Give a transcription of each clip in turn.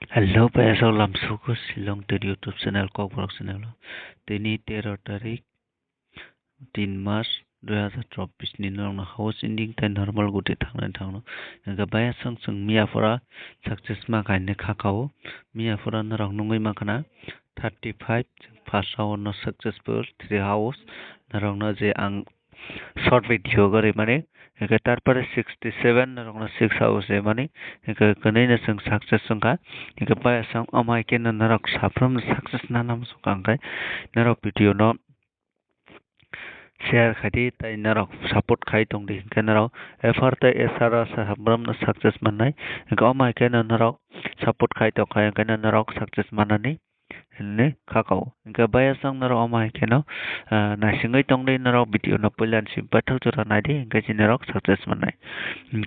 Hello, Paisal Lamsuko Silong to YouTube channel Kokbrok channel. Tini 13 tarik 3 Mars 2024 ni nong house ending tan normal guti thangna thangno. Nga baya sang Mia fora success ma kaine khakao. Mia fora narang nungoi makana 35 first hour no successful 3 hours narang no je ang short video gari mane একে তারপরে 67 রংনা 6 হাউসে মানে একে কনেনা song success সংকা একে পায়া song আমাই কে নরক সাফরম success না নাম সুকাঙ্কাই নরক ভিডিও ন শেয়ার খাইদি তাই নরক সাপোর্ট খাই তংদি কে নরক এফারতে এসারা সাফরম সাকসেস মাননাই একে আমাই কে নরক সাপোর্ট খাই তো খাই কে নরক success মানানি ne kakao ga baya sang naro ama keno na singai tongle naro video na pulan sim pathal chora nai de ga jinarok success manai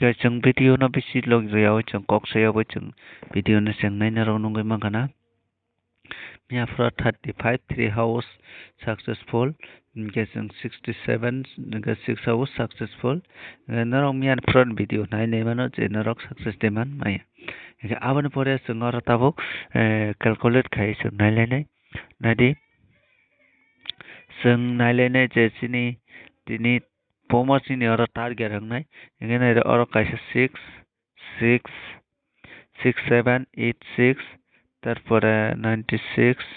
ga chung video na bisi log riao chung kok se yaw chung video na seng nai naro nungai mangana mia fra 35 3 hours successful ga chung 67 ga 6 hours successful naro mia front video nai ne mano je narok success de man maya aban pore sengor tabuk calculate khai sung nailene nadi sung nailene je sini tini pomo sini ora target hangnai ngene ora kaisa 6 6 6 7 8 6 তারপরে 96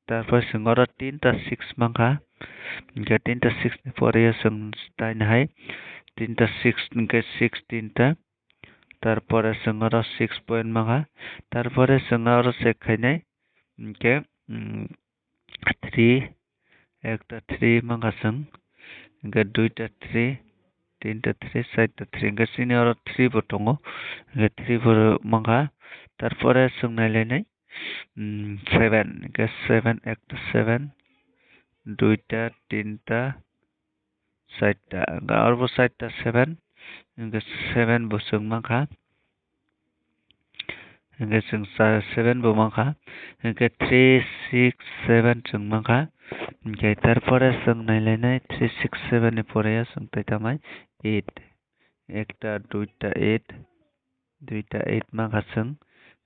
তারপর sengor 3 ta 6 mangka ga 3 ta 6 pore sung tain hai 3 ta 6 ke 6 3 ta তারপরে সঙ্গর 6 point মাগা তারপরে সঙ্গর সেখানে কে 3 একটা 3 মাগা song গে দুইটা 3 তিনটা 3 চারটা 3 গে senior 3 বটঙ্গ গে 3 বড় মাগা তারপরে সঙ্গনাইলেনে 7 গে 7 একটা 7 দুইটা তিনটা চারটা গে আর 4টা 7 গে 7 বসং মাগা hingga sing 7 bo mangka hingga 3 6 7 sung mangka hingga তারপরে sung nailene 3 6 7 ni pore sung taitamai 8 একটা দুইটা 8 দুইটা 8 mangka sung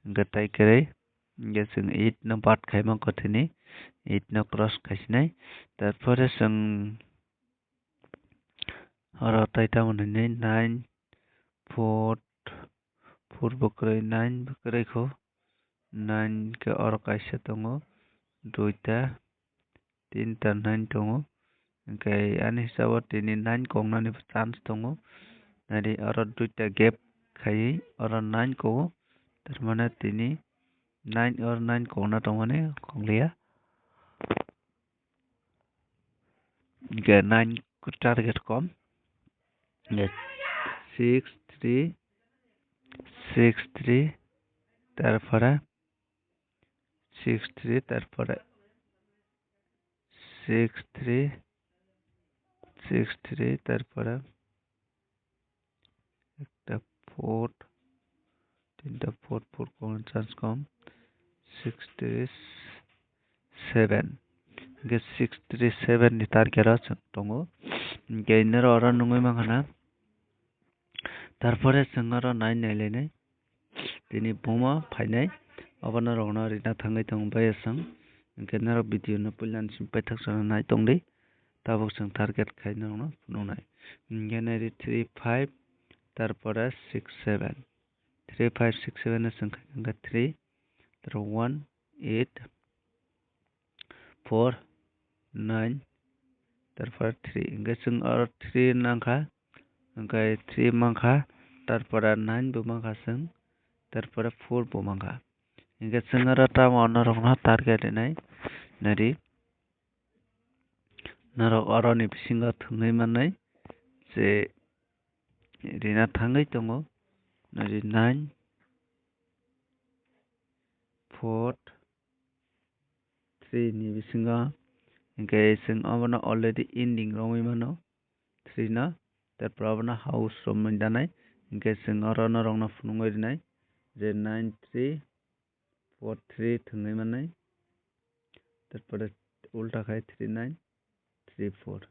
hingga taikere hingga sung 8 no bat khai mangko thini 8 no cross khaisnai তারপরে sung aro taitamani 9 4 4 bokrai 9 bokrai ko 9 ke oro kaisa tongo duita 3ta 9 tongo kai ani hisabo tini 9 kongnani chance tongo nari oro duita gap khai oro 9 ko tarmane tini 9 or 9 kongna tongmane konglia ge 9 ko target kom ge 6 3 6 3 তারপরে 6 3 তারপরে 6 3 6 3 তারপরে একটা 4 তিনটা 4 4 কোন chance কম 6 3 7 গে 6 3 7 ni target আছে tongo gainer ora nungoi mangana তারপরে sengaro 9 nailene tini boma phainai abana rogna rina thangai tong bai sang gainer video no pulan simpai thak sana nai tongdi tabuk sang target khaina no nunai gainer 3 5 তারপরে 6 7 3 5 6 7 এর সংখ্যা 3 তারপর 1 8 4 9 তারপর 3 ইংগে song আর 3 নাংখা ইংগে 3 মাংখা তারপরে 9 বো মাংখা song তারপরে 4 বো মাংখা ইংগে সং আর তা মন রংনা টার্গেট নাই নারি নারো অরনি বিসিঙ্গা থুংনাই মাননাই যে রিনা থাঙ্গাই দङो नारि 9 4 3 ni bisinga इनके जों abana already ending rongoi mano 3 na তারপর abana house rom danáই इनके जों arana rongna phunungoi rinai je 9 3 4 3 thungai manai তারপরে ulta khai 3 9 3 4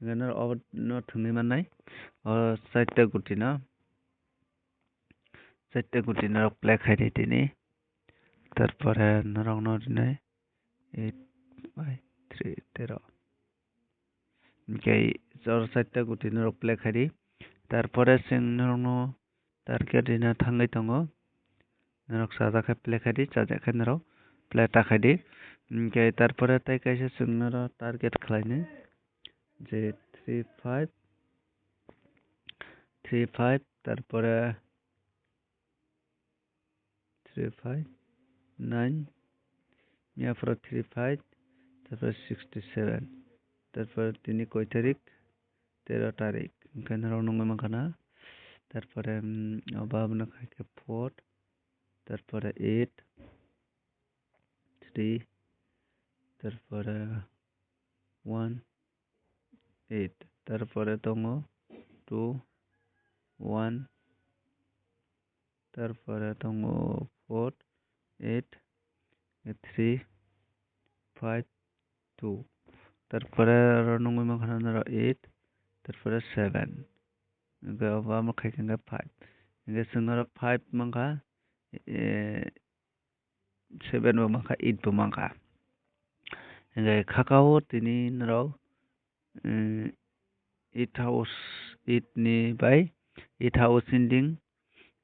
ganar abad no thungai manai চারটা গুটি না চারটা গুটি না প্লে খাই দিই তারপরে নরক নদিনাই 8/3 13 ओमफ्राय जर साइडटा गुटि नरक प्ले खायदि तारपरे जों नरकनो टारगेट दिना थांगै दङ नरक साजाखाय प्ले खायदि साजाखाय नरक प्ले टाखायदि ओमफ्राय तारपरे ताइ कायसे जों नरक टारगेट खालायनो जे 3-5 तारपरे 3-5-9 मियाफोराव 3-5 तारपरे 67 तारपरे दिनै कय तारिख 13 तारिख ओंखायनो नरक नङै माखाना तारपरे अबाबनो खायके 4 तारपरे 8 3 तारपरे 1 8 तारपरे दङ 2 1 तारपरे दङ 4 8 3 5 2 तारपरे नङै माखाना नरक 8 तारपरे 7 ओमफ्राय अबाबनो खायके 5 ओमफ्राय जों नरक 5 माखा 7 बो माखा 8 बो माखा ओमफ्राय खाकाओ दिनै नरक 8 हाउस 8 नि by 8 house ending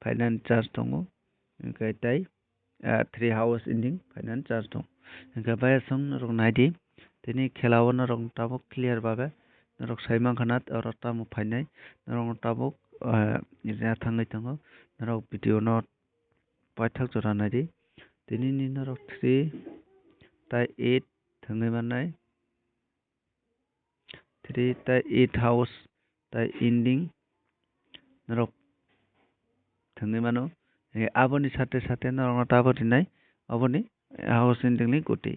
final charge दङ ओमफ्राय ताइ 3 हाउस एंडिंग फाइनाल चार्ज दं ओमफ्राय बाय सं नरक नायदि दिनै खेलाओ नरक ताबुक क्लियर बाबे नरक साइमा खानात और तामु फाइनाय नरक ताबुक इजा थांगै दङ नरक भिडिअ नट पाइथाक जरा नायदि दिनै नरक 3 ताइ 8 थांगै मानाय 3 ताइ 8 हाउस ताइ एंडिंग नरक थांगै मानो आबोनि साथे साथे नरक ताबो दिनै अबोनि हाउस एंडिंग नि गुटि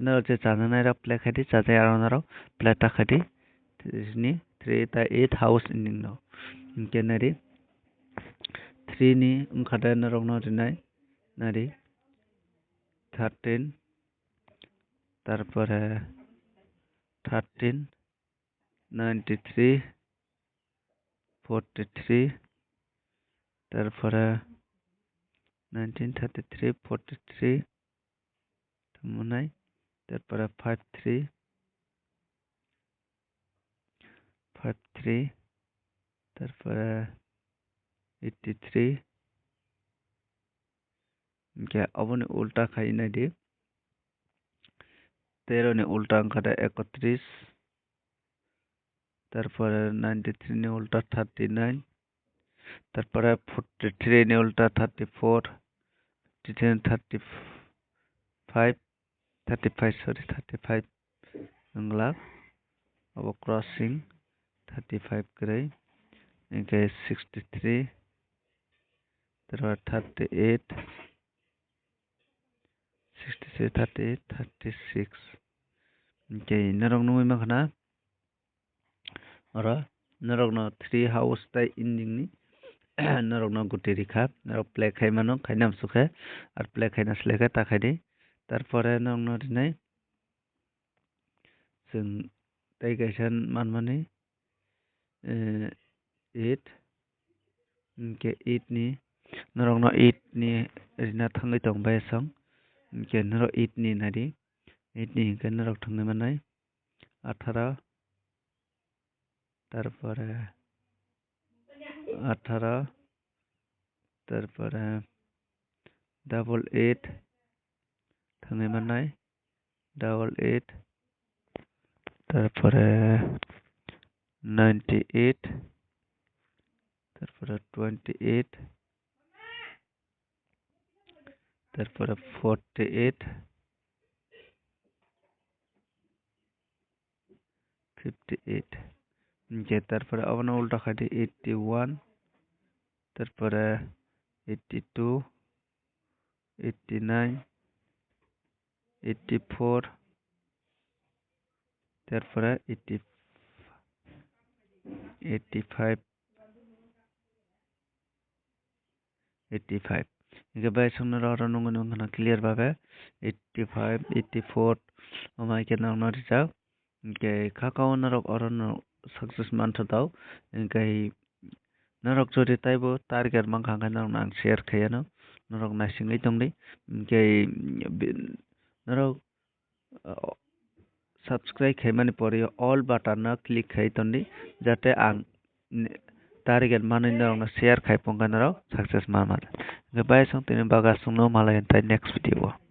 नरक जे जानो नायरा प्ले खायदि जाजाय आरो नरक प्ले टाखायदि 3 ताइ 8 हाउस एंडिंग न ओमफ्राय नायदि 3 नि ओंखारदो नरक नदिनाय नायदि 13 तारपरे 13 93 43 तारपरे 1933 43 थमुनाय तारपरे 53 तारपरे 83 ओमफ्राय अबोनि उल्टा खाय नायदि 13 नि उल्टा ओंखारदो 31 तारपरे 93 नि उल्टा 39 तारपरे 43 नि उल्टा 34 35 नंगला अब क्रसिंग 35 गरै ओमफ्राय 63 तारपरे 38 36 ओमफ्राय नरक नङै माखाना और नरक न 3 हाउस ताइ एंडिंग नि नरक न गुटि रिखा नरक प्ले खाय मानो खाय नाम सुखे और प्ले खाय नासलेखे ताखायदि तारपरे नरक न दिनै जों ताइ गायसान मानमानि 8 ओमफ्राय 8 नि नरक न 8 नि ओरैनो थांगै दं बायसं ओमफ्राय नरक 8 नि नायदि 8 नि ओंखाय नरक थांगै मानाय 18 तारपरे 18 तारपरे 88 थांगै मानाय 88 तारपरे 98 तारपरे 28 तारपरे 48 58 ओमफ्राय तारपरे अबनो उल्टा खायदि 81 तारपरे 82 89 84 तारपरे 85 इनके बाय संनो रहा नंगो नंगो क्लियर बाबे 85 84 ओमाय के नंग न रिजा इनके खाकाओ नरक और सक्सेस मानथ दाव इनके नरक जोरि ताइबो टारगेट मांग खांगा नंग share खायानो norok nasingui tongdi hingke norok subscribe khaimani pore all button no click khai tondi jate ang target manui norok no share khai pongka norok success manmano bai song tini baga sung no malai next video o.